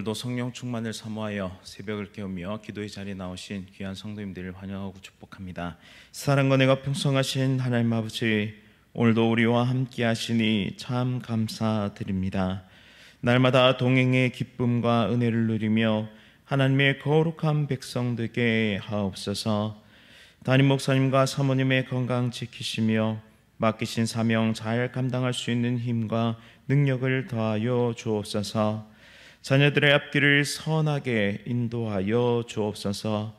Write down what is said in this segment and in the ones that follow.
오늘도 성령 충만을 사모하여 새벽을 깨우며 기도의 자리에 나오신 귀한 성도님들을 환영하고 축복합니다. 사랑과 내가 풍성하신 하나님 아버지, 오늘도 우리와 함께 하시니 참 감사드립니다. 날마다 동행의 기쁨과 은혜를 누리며 하나님의 거룩한 백성 되게 하옵소서. 담임 목사님과 사모님의 건강 지키시며 맡기신 사명 잘 감당할 수 있는 힘과 능력을 더하여 주옵소서. 자녀들의 앞길을 선하게 인도하여 주옵소서.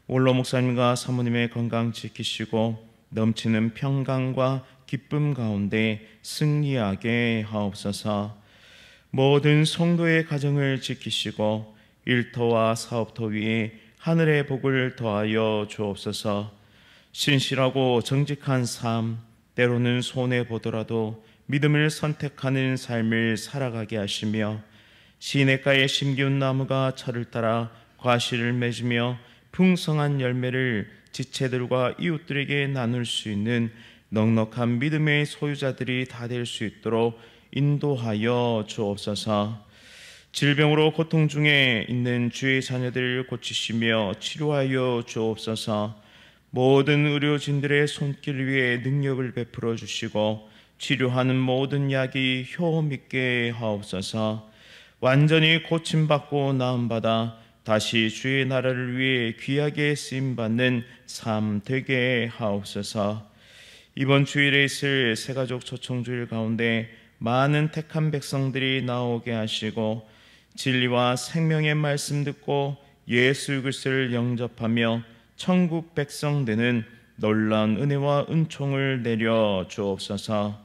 올로 목사님과 사모님의 건강 지키시고 넘치는 평강과 기쁨 가운데 승리하게 하옵소서. 모든 성도의 가정을 지키시고 일터와 사업터 위에 하늘의 복을 더하여 주옵소서. 신실하고 정직한 삶, 때로는 손해보더라도 믿음을 선택하는 삶을 살아가게 하시며 시냇가에 심기운 나무가 철을 따라 과실을 맺으며 풍성한 열매를 지체들과 이웃들에게 나눌 수 있는 넉넉한 믿음의 소유자들이 다 될 수 있도록 인도하여 주옵소서. 질병으로 고통 중에 있는 주의 자녀들을 고치시며 치료하여 주옵소서. 모든 의료진들의 손길 위에 능력을 베풀어 주시고 치료하는 모든 약이 효험 있게 하옵소서. 완전히 고침받고 나음받아 다시 주의 나라를 위해 귀하게 쓰임받는 삶 되게 하옵소서. 이번 주일에 있을 새가족 초청주일 가운데 많은 택한 백성들이 나오게 하시고 진리와 생명의 말씀 듣고 예수 그리스도를 영접하며 천국 백성 되는 놀라운 은혜와 은총을 내려 주옵소서.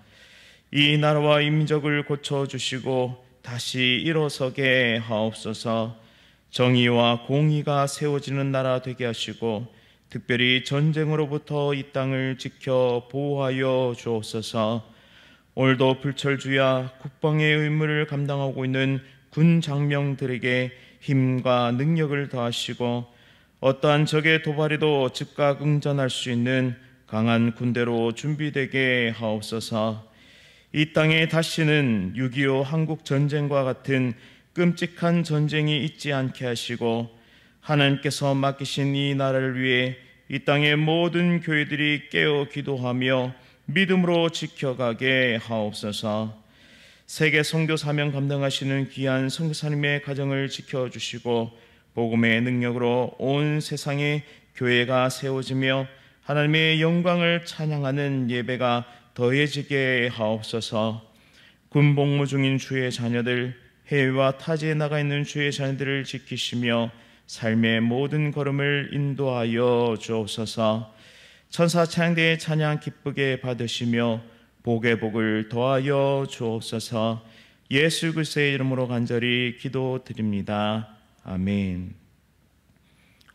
이 나라와 이 민족을 고쳐주시고 다시 일어서게 하옵소서. 정의와 공의가 세워지는 나라 되게 하시고 특별히 전쟁으로부터 이 땅을 지켜 보호하여 주옵소서. 오늘도 불철주야 국방의 의무를 감당하고 있는 군 장병들에게 힘과 능력을 더하시고 어떠한 적의 도발에도 즉각 응전할 수 있는 강한 군대로 준비되게 하옵소서. 이 땅에 다시는 6.25 한국 전쟁과 같은 끔찍한 전쟁이 있지 않게 하시고 하나님께서 맡기신 이 나라를 위해 이 땅의 모든 교회들이 깨어 기도하며 믿음으로 지켜가게 하옵소서. 세계 선교 사명 감당하시는 귀한 선교사님의 가정을 지켜주시고 복음의 능력으로 온 세상에 교회가 세워지며 하나님의 영광을 찬양하는 예배가 더해지게 하옵소서. 군복무 중인 주의 자녀들, 해외와 타지에 나가 있는 주의 자녀들을 지키시며 삶의 모든 걸음을 인도하여 주옵소서. 천사 찬양대의 찬양 기쁘게 받으시며 복의 복을 더하여 주옵소서. 예수 그리스도의 이름으로 간절히 기도드립니다. 아멘.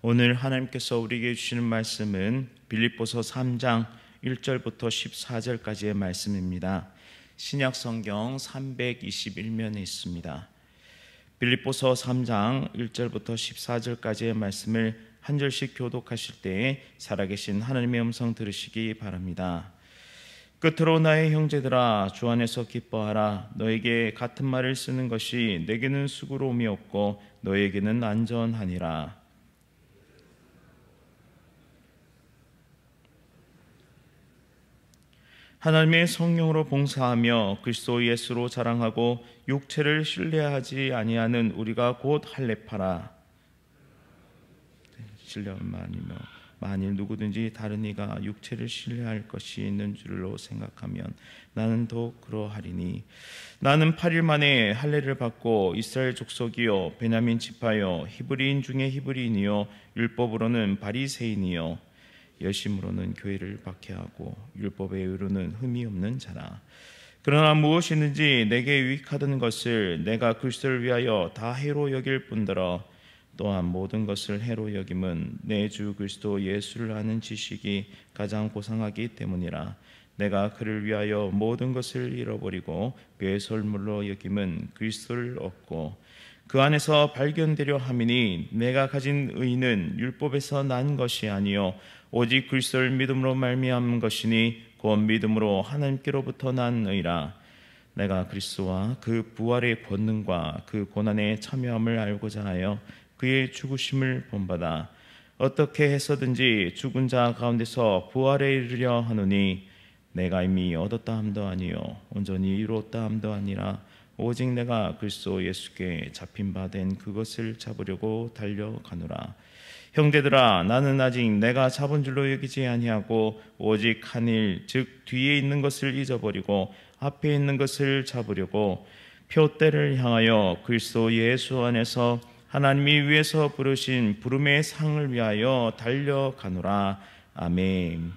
오늘 하나님께서 우리에게 주시는 말씀은 빌립보서 3장 1절부터 14절까지의 말씀입니다. 신약 성경 321면에 있습니다. 빌립보서 3장 1절부터 14절까지의 말씀을 한 절씩 교독하실 때에 살아계신 하나님의 음성 들으시기 바랍니다. 끝으로 나의 형제들아, 주 안에서 기뻐하라. 너에게 같은 말을 쓰는 것이 내게는 수고로움이 없고 너에게는 안전하니라. 하나님의 성령으로 봉사하며 그리스도 예수로 자랑하고 육체를 신뢰하지 아니하는 우리가 곧 할례파라. 신뢰만이며 만일 누구든지 다른 이가 육체를 신뢰할 것이 있는 줄로 생각하면 나는 더욱 그러하리니 나는 8일 만에 할례를 받고 이스라엘 족속이요 베냐민 지파요 히브리인 중에 히브리인이요 율법으로는 바리새인이요 열심으로는 교회를 박해하고 율법의 의로는 흠이 없는 자라. 그러나 무엇이든지 내게 유익하던 것을 내가 그리스도를 위하여 다 해로 여길 뿐더러 또한 모든 것을 해로 여김은 내 주 그리스도 예수를 아는 지식이 가장 고상하기 때문이라. 내가 그를 위하여 모든 것을 잃어버리고 배설물로 여김은 그리스도를 얻고 그 안에서 발견되려 함이니 내가 가진 의는 율법에서 난 것이 아니요 오직 그리스도를 믿음으로 말미암은 것이니 곧 믿음으로 하나님께로부터 난 의라. 내가 그리스도와 그 부활의 권능과 그 고난에 참여함을 알고자 하여 그의 죽으심을 본받아 어떻게 해서든지 죽은 자 가운데서 부활에 이르려 하노니 내가 이미 얻었다 함도 아니요 온전히 이루었다 함도 아니라 오직 내가 그리스도 예수께 잡힌 바 된 그것을 잡으려고 달려가노라. 형제들아, 나는 아직 내가 잡은 줄로 여기지 아니하고 오직 한 일, 즉 뒤에 있는 것을 잊어버리고 앞에 있는 것을 잡으려고 표대를 향하여 그리스도 예수 안에서 하나님이 위에서 부르신 부름의 상을 위하여 달려가노라. 아멘.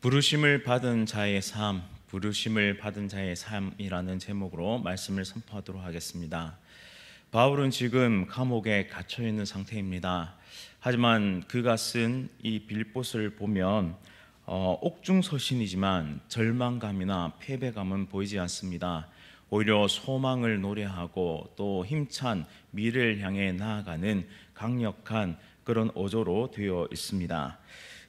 부르심을 받은 자의 삶, 부르심을 받은 자의 삶이라는 제목으로 말씀을 선포하도록 하겠습니다. 바울은 지금 감옥에 갇혀 있는 상태입니다. 하지만 그가 쓴 이 빌봇을 보면 옥중서신이지만 절망감이나 패배감은 보이지 않습니다. 오히려 소망을 노래하고 또 힘찬 미래를 향해 나아가는 강력한 그런 어조로 되어 있습니다.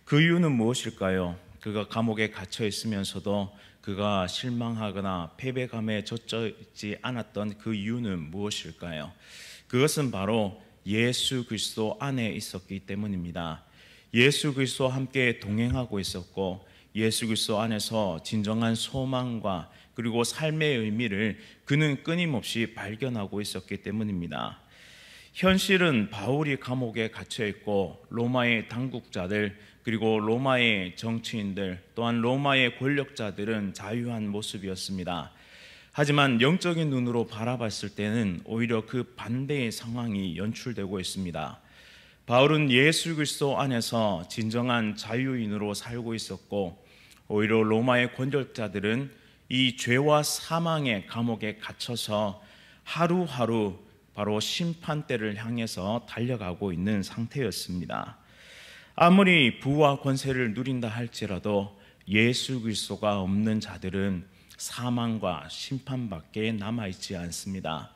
그 이유는 무엇일까요? 그가 감옥에 갇혀 있으면서도 그가 실망하거나 패배감에 젖어 있지 않았던 그 이유는 무엇일까요? 그것은 바로 예수 그리스도 안에 있었기 때문입니다. 예수 그리스도와 함께 동행하고 있었고 예수 그리스도 안에서 진정한 소망과 그리고 삶의 의미를 그는 끊임없이 발견하고 있었기 때문입니다. 현실은 바울이 감옥에 갇혀 있고 로마의 당국자들 그리고 로마의 정치인들 또한 로마의 권력자들은 자유한 모습이었습니다. 하지만 영적인 눈으로 바라봤을 때는 오히려 그 반대의 상황이 연출되고 있습니다. 바울은 예수 그리스도 안에서 진정한 자유인으로 살고 있었고 오히려 로마의 권력자들은 이 죄와 사망의 감옥에 갇혀서 하루하루 바로 심판대를 향해서 달려가고 있는 상태였습니다. 아무리 부와 권세를 누린다 할지라도 예수 그리스도가 없는 자들은 사망과 심판밖에 남아있지 않습니다.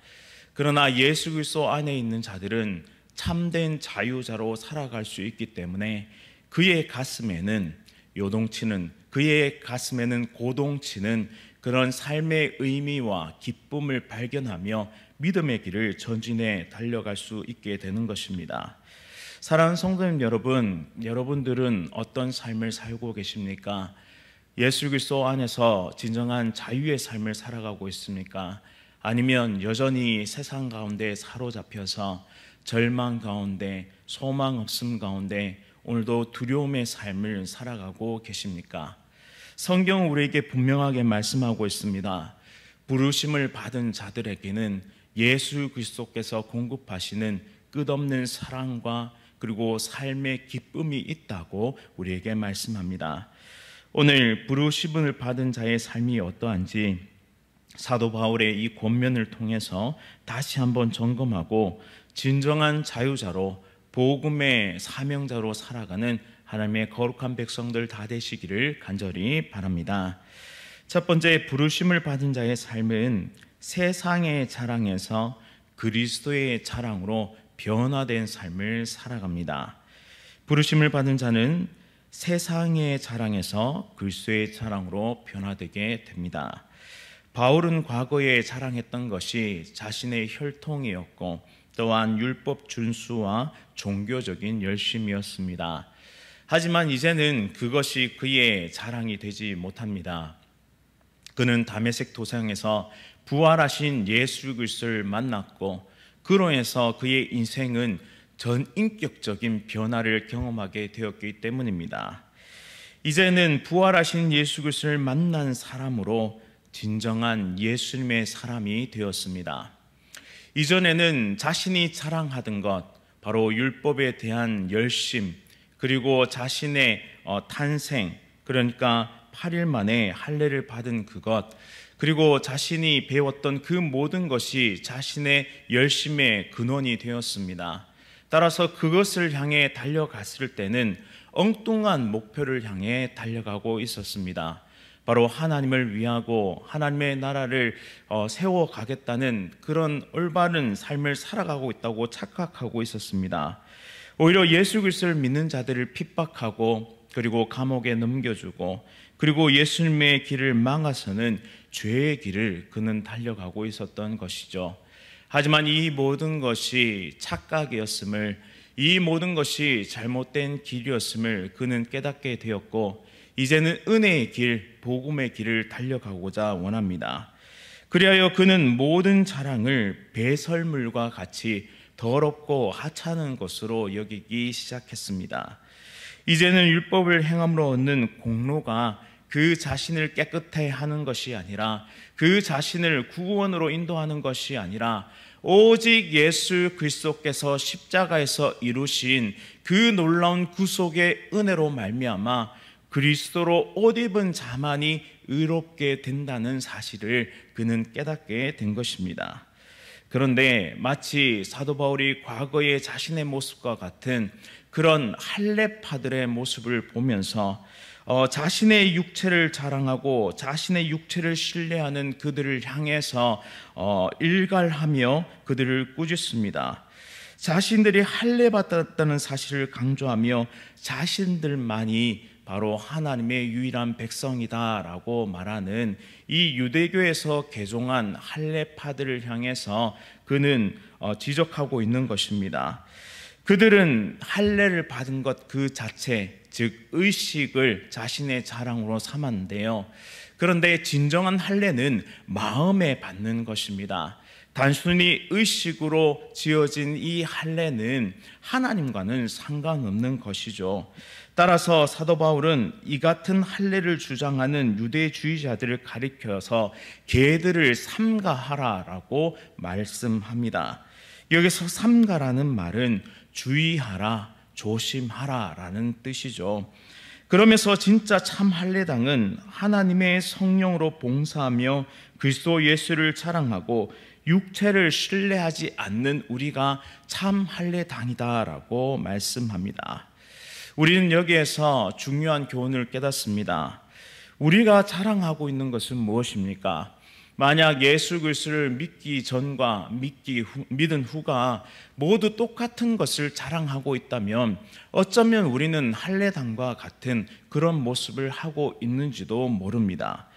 그러나 예수 그리스도 안에 있는 자들은 참된 자유자로 살아갈 수 있기 때문에 그의 가슴에는 요동치는, 그의 가슴에는 고동치는 그런 삶의 의미와 기쁨을 발견하며 믿음의 길을 전진해 달려갈 수 있게 되는 것입니다. 사랑하는 성도님 여러분, 여러분들은 어떤 삶을 살고 계십니까? 예수 그리스도 안에서 진정한 자유의 삶을 살아가고 있습니까? 아니면 여전히 세상 가운데 사로잡혀서 절망 가운데, 소망 없음 가운데 오늘도 두려움의 삶을 살아가고 계십니까? 성경은 우리에게 분명하게 말씀하고 있습니다. 부르심을 받은 자들에게는 예수 그리스도께서 공급하시는 끝없는 사랑과 그리고 삶의 기쁨이 있다고 우리에게 말씀합니다. 오늘 부르심을 받은 자의 삶이 어떠한지 사도 바울의 이 권면을 통해서 다시 한번 점검하고 진정한 자유자로 복음의 사명자로 살아가는 하나님의 거룩한 백성들 다 되시기를 간절히 바랍니다. 첫 번째, 부르심을 받은 자의 삶은 세상의 자랑에서 그리스도의 자랑으로 변화된 삶을 살아갑니다. 부르심을 받은 자는 세상의 자랑에서 그리스도의 자랑으로 변화되게 됩니다. 바울은 과거에 자랑했던 것이 자신의 혈통이었고 또한 율법 준수와 종교적인 열심이었습니다. 하지만 이제는 그것이 그의 자랑이 되지 못합니다. 그는 다메섹 도상에서 부활하신 예수 그리스도를 만났고 그로 인해서 그의 인생은 전인격적인 변화를 경험하게 되었기 때문입니다. 이제는 부활하신 예수 그리스도를 만난 사람으로 진정한 예수님의 사람이 되었습니다. 이전에는 자신이 자랑하던 것, 바로 율법에 대한 열심, 그리고 자신의 탄생, 그러니까 8일 만에 할례를 받은 그것, 그리고 자신이 배웠던 그 모든 것이 자신의 열심의 근원이 되었습니다. 따라서 그것을 향해 달려갔을 때는 엉뚱한 목표를 향해 달려가고 있었습니다. 바로 하나님을 위하고 하나님의 나라를 세워가겠다는 그런 올바른 삶을 살아가고 있다고 착각하고 있었습니다. 오히려 예수 그리스도를 믿는 자들을 핍박하고 그리고 감옥에 넘겨주고 그리고 예수님의 길을 막아서는 죄의 길을 그는 달려가고 있었던 것이죠. 하지만 이 모든 것이 착각이었음을, 이 모든 것이 잘못된 길이었음을 그는 깨닫게 되었고 이제는 은혜의 길, 복음의 길을 달려가고자 원합니다. 그리하여 그는 모든 자랑을 배설물과 같이 더럽고 하찮은 것으로 여기기 시작했습니다. 이제는 율법을 행함으로 얻는 공로가 그 자신을 깨끗해 하는 것이 아니라, 그 자신을 구원으로 인도하는 것이 아니라 오직 예수 그리스도께서 십자가에서 이루신 그 놀라운 구속의 은혜로 말미암아 그리스도로 옷 입은 자만이 의롭게 된다는 사실을 그는 깨닫게 된 것입니다. 그런데 마치 사도 바울이 과거의 자신의 모습과 같은 그런 할례파들의 모습을 보면서 자신의 육체를 자랑하고 자신의 육체를 신뢰하는 그들을 향해서 일갈하며 그들을 꾸짖습니다. 자신들이 할례받았다는 사실을 강조하며 자신들만이 바로 하나님의 유일한 백성이다라고 말하는 이 유대교에서 개종한 할례파들을 향해서 그는 지적하고 있는 것입니다. 그들은 할례를 받은 것 그 자체, 즉 의식을 자신의 자랑으로 삼았는데요. 그런데 진정한 할례는 마음에 받는 것입니다. 단순히 의식으로 지어진 이 할례는 하나님과는 상관없는 것이죠. 따라서 사도 바울은 이 같은 할례를 주장하는 유대주의자들을 가리켜서 걔들을 삼가하라라고 말씀합니다. 여기서 삼가라는 말은 주의하라, 조심하라라는 뜻이죠. 그러면서 진짜 참 할례당은 하나님의 성령으로 봉사하며 그리스도 예수를 자랑하고 육체를 신뢰하지 않는 우리가 참 할례당이다라고 말씀합니다. 우리는 여기에서 중요한 교훈을 깨닫습니다. 우리가 자랑하고 있는 것은 무엇입니까? 만약 예수 그리스도를 믿기 전과 믿은 후가 모두 똑같은 것을 자랑하고 있다면 어쩌면 우리는 할례당과 같은 그런 모습을 하고 있는지도 모릅니다.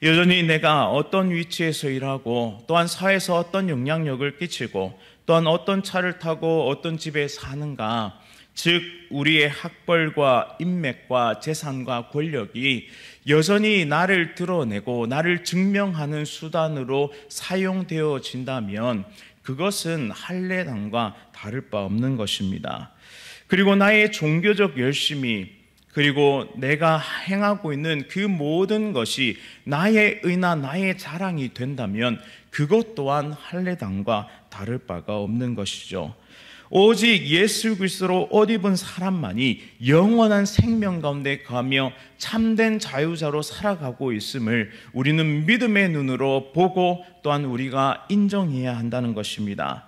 여전히 내가 어떤 위치에서 일하고 또한 사회에서 어떤 영향력을 끼치고 또한 어떤 차를 타고 어떤 집에 사는가, 즉 우리의 학벌과 인맥과 재산과 권력이 여전히 나를 드러내고 나를 증명하는 수단으로 사용되어진다면 그것은 할례당과 다를 바 없는 것입니다. 그리고 나의 종교적 열심이, 그리고 내가 행하고 있는 그 모든 것이 나의 의나 나의 자랑이 된다면 그것 또한 할례당과 다를 바가 없는 것이죠. 오직 예수 그리스도로 옷 입은 사람만이 영원한 생명 가운데 거하며 참된 자유자로 살아가고 있음을 우리는 믿음의 눈으로 보고 또한 우리가 인정해야 한다는 것입니다.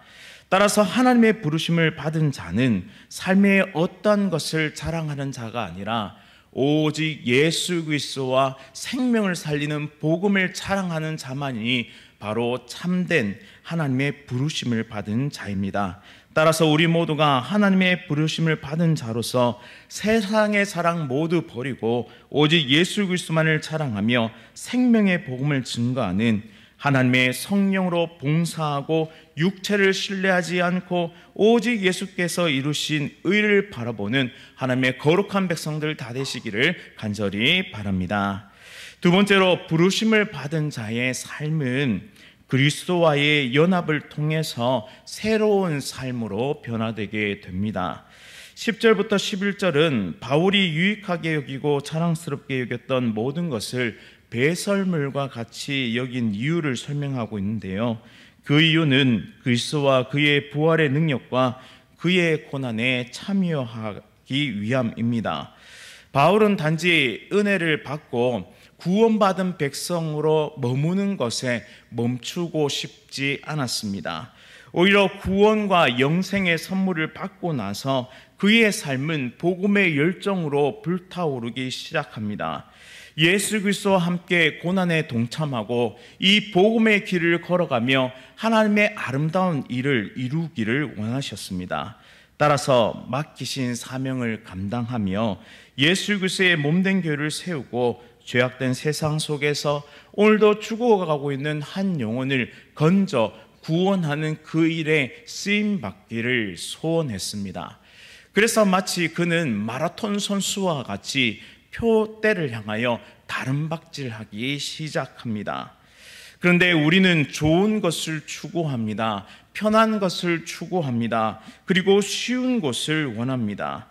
따라서 하나님의 부르심을 받은 자는 삶의 어떠한 것을 자랑하는 자가 아니라 오직 예수 그리스도와 생명을 살리는 복음을 자랑하는 자만이 바로 참된 하나님의 부르심을 받은 자입니다. 따라서 우리 모두가 하나님의 부르심을 받은 자로서 세상의 자랑 모두 버리고 오직 예수 그리스도만을 자랑하며 생명의 복음을 증거하는, 하나님의 성령으로 봉사하고 육체를 신뢰하지 않고 오직 예수께서 이루신 의를 바라보는 하나님의 거룩한 백성들 다 되시기를 간절히 바랍니다. 두 번째로, 부르심을 받은 자의 삶은 그리스도와의 연합을 통해서 새로운 삶으로 변화되게 됩니다. 10절부터 11절은 바울이 유익하게 여기고 자랑스럽게 여겼던 모든 것을 배설물과 같이 여긴 이유를 설명하고 있는데요. 그 이유는 그리스도와 그의 부활의 능력과 그의 고난에 참여하기 위함입니다. 바울은 단지 은혜를 받고 구원받은 백성으로 머무는 것에 멈추고 싶지 않았습니다. 오히려 구원과 영생의 선물을 받고 나서 그의 삶은 복음의 열정으로 불타오르기 시작합니다. 예수 그리스도와 함께 고난에 동참하고 이 복음의 길을 걸어가며 하나님의 아름다운 일을 이루기를 원하셨습니다. 따라서 맡기신 사명을 감당하며 예수 그리스도의 몸된 교회를 세우고 죄악된 세상 속에서 오늘도 죽어가고 있는 한 영혼을 건져 구원하는 그 일에 쓰임받기를 소원했습니다. 그래서 마치 그는 마라톤 선수와 같이 표대를 향하여 다름박질하기 시작합니다. 그런데 우리는 좋은 것을 추구합니다. 편한 것을 추구합니다. 그리고 쉬운 것을 원합니다.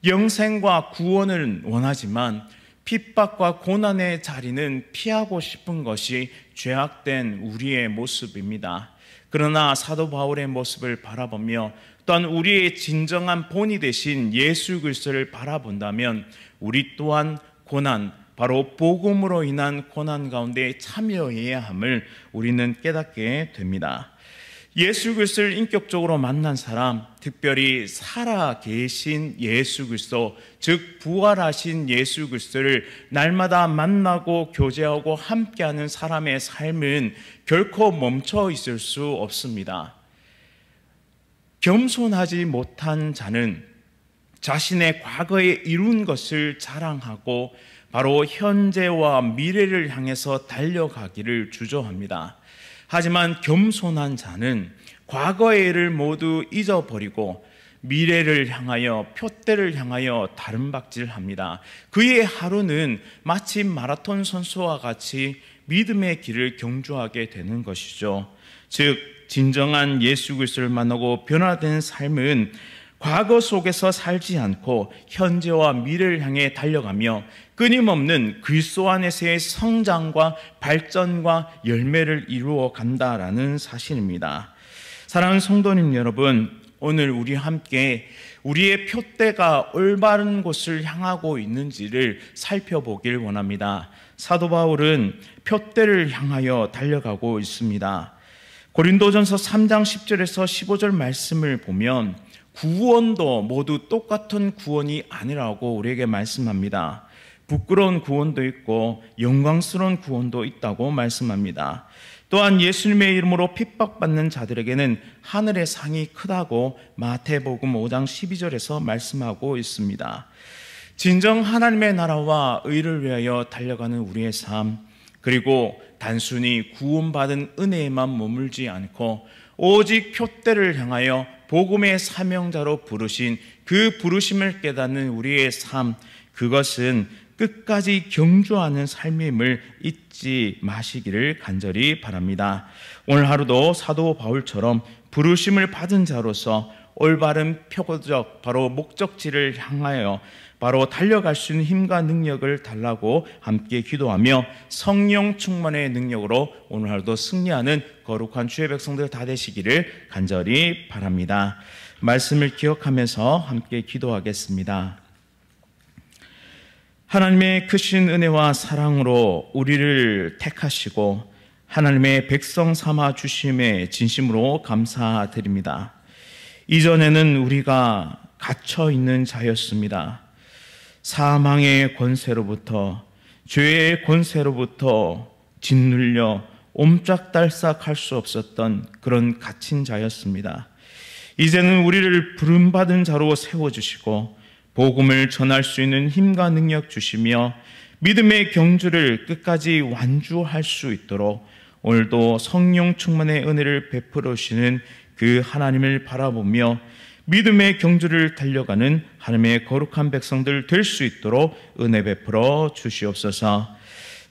영생과 구원을 원하지만 핍박과 고난의 자리는 피하고 싶은 것이 죄악된 우리의 모습입니다. 그러나 사도 바울의 모습을 바라보며 또한 우리의 진정한 본이 되신 예수 그리스도를 바라본다면 우리 또한 고난, 바로 복음으로 인한 고난 가운데 참여해야 함을 우리는 깨닫게 됩니다. 예수 그리스도를 인격적으로 만난 사람, 특별히 살아 계신 예수 그리스도, 즉 부활하신 예수 그리스도를 날마다 만나고 교제하고 함께하는 사람의 삶은 결코 멈춰 있을 수 없습니다. 겸손하지 못한 자는 자신의 과거에 이룬 것을 자랑하고 바로 현재와 미래를 향해서 달려가기를 주저합니다. 하지만 겸손한 자는 과거의 일을 모두 잊어버리고 미래를 향하여, 표대를 향하여 다름박질합니다. 그의 하루는 마치 마라톤 선수와 같이 믿음의 길을 경주하게 되는 것이죠. 즉 진정한 예수 그리스도를 만나고 변화된 삶은 과거 속에서 살지 않고 현재와 미래를 향해 달려가며 끊임없는 그리스도 안에서의 성장과 발전과 열매를 이루어 간다라는 사실입니다. 사랑하는 성도님 여러분, 오늘 우리 함께 우리의 표대가 올바른 곳을 향하고 있는지를 살펴보길 원합니다. 사도 바울은 표대를 향하여 달려가고 있습니다. 고린도전서 3장 10절에서 15절 말씀을 보면 구원도 모두 똑같은 구원이 아니라고 우리에게 말씀합니다. 부끄러운 구원도 있고 영광스러운 구원도 있다고 말씀합니다. 또한 예수님의 이름으로 핍박받는 자들에게는 하늘의 상이 크다고 마태복음 5장 12절에서 말씀하고 있습니다. 진정 하나님의 나라와 의를 위하여 달려가는 우리의 삶, 그리고 단순히 구원받은 은혜에만 머물지 않고 오직 표대를 향하여 복음의 사명자로 부르신 그 부르심을 깨닫는 우리의 삶, 그것은 끝까지 경주하는 삶임을 잊지 마시기를 간절히 바랍니다. 오늘 하루도 사도 바울처럼 부르심을 받은 자로서 올바른 표적, 바로 목적지를 향하여 바로 달려갈 수 있는 힘과 능력을 달라고 함께 기도하며 성령 충만의 능력으로 오늘 하루도 승리하는 거룩한 주의 백성들 다 되시기를 간절히 바랍니다. 말씀을 기억하면서 함께 기도하겠습니다. 하나님의 크신 은혜와 사랑으로 우리를 택하시고 하나님의 백성 삼아 주심에 진심으로 감사드립니다. 이전에는 우리가 갇혀 있는 자였습니다. 사망의 권세로부터, 죄의 권세로부터 짓눌려 옴짝달싹할 수 없었던 그런 갇힌 자였습니다. 이제는 우리를 부름받은 자로 세워주시고 복음을 전할 수 있는 힘과 능력 주시며 믿음의 경주를 끝까지 완주할 수 있도록 오늘도 성령 충만의 은혜를 베풀어 주시는 그 하나님을 바라보며 믿음의 경주를 달려가는 하나님의 거룩한 백성들 될 수 있도록 은혜 베풀어 주시옵소서.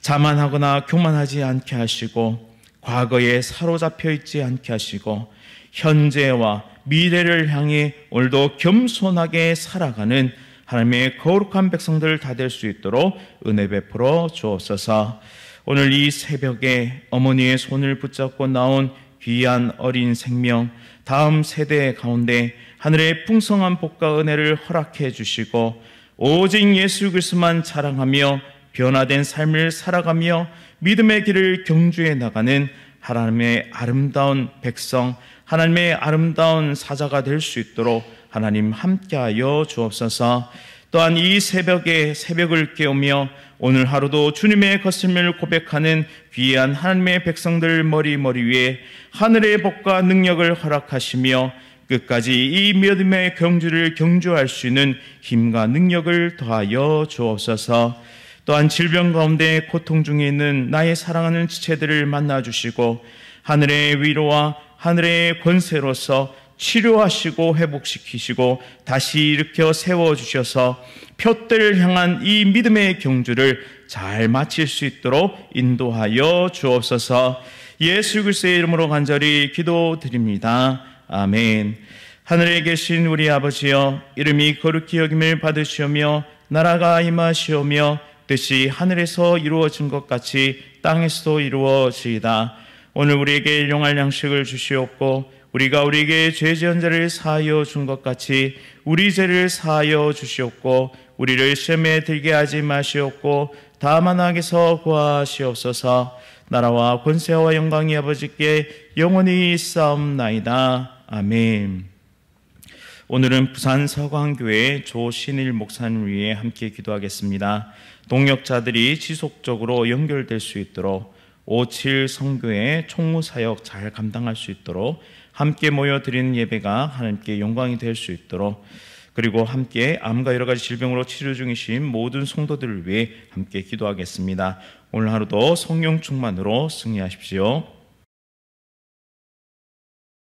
자만하거나 교만하지 않게 하시고 과거에 사로잡혀 있지 않게 하시고 현재와 미래를 향해 오늘도 겸손하게 살아가는 하나님의 거룩한 백성들 다 될 수 있도록 은혜 베풀어 주옵소서. 오늘 이 새벽에 어머니의 손을 붙잡고 나온 귀한 어린 생명, 다음 세대 가운데 하늘의 풍성한 복과 은혜를 허락해 주시고 오직 예수 그리스도만 자랑하며 변화된 삶을 살아가며 믿음의 길을 경주해 나가는 하나님의 아름다운 백성, 하나님의 아름다운 사자가 될 수 있도록 하나님 함께하여 주옵소서. 또한 이 새벽에 새벽을 깨우며 오늘 하루도 주님의 거씀을 고백하는 귀한 하나님의 백성들 머리 위에 하늘의 복과 능력을 허락하시며 끝까지 이 믿음의 경주를 경주할 수 있는 힘과 능력을 더하여 주옵소서. 또한 질병 가운데 고통 중에 있는 나의 사랑하는 지체들을 만나주시고 하늘의 위로와 하늘의 권세로서 치료하시고 회복시키시고 다시 일으켜 세워주셔서 표대를 향한 이 믿음의 경주를 잘 마칠 수 있도록 인도하여 주옵소서. 예수 그리스도의 이름으로 간절히 기도드립니다. 아멘. 하늘에 계신 우리 아버지여, 이름이 거룩히 여김을 받으시오며 나라가 임하시오며 뜻이 하늘에서 이루어진 것 같이 땅에서도 이루어지이다. 오늘 우리에게 일용할 양식을 주시옵고 우리가 우리에게 죄 지은 자를 사하여 준 것 같이 우리 죄를 사하여 주시옵고 우리를 시험에 들게 하지 마시옵고 다만 악에서 구하시옵소서. 나라와 권세와 영광이 아버지께 영원히 있사옵나이다. 아멘. 오늘은 부산 서광교회 조신일 목사님 위해 함께 기도하겠습니다. 동역자들이 지속적으로 연결될 수 있도록 57 성교회 총무사역 잘 감당할 수 있도록 함께 모여드리는 예배가 하나님께 영광이 될 수 있도록, 그리고 함께 암과 여러 가지 질병으로 치료 중이신 모든 성도들을 위해 함께 기도하겠습니다. 오늘 하루도 성령 충만으로 승리하십시오.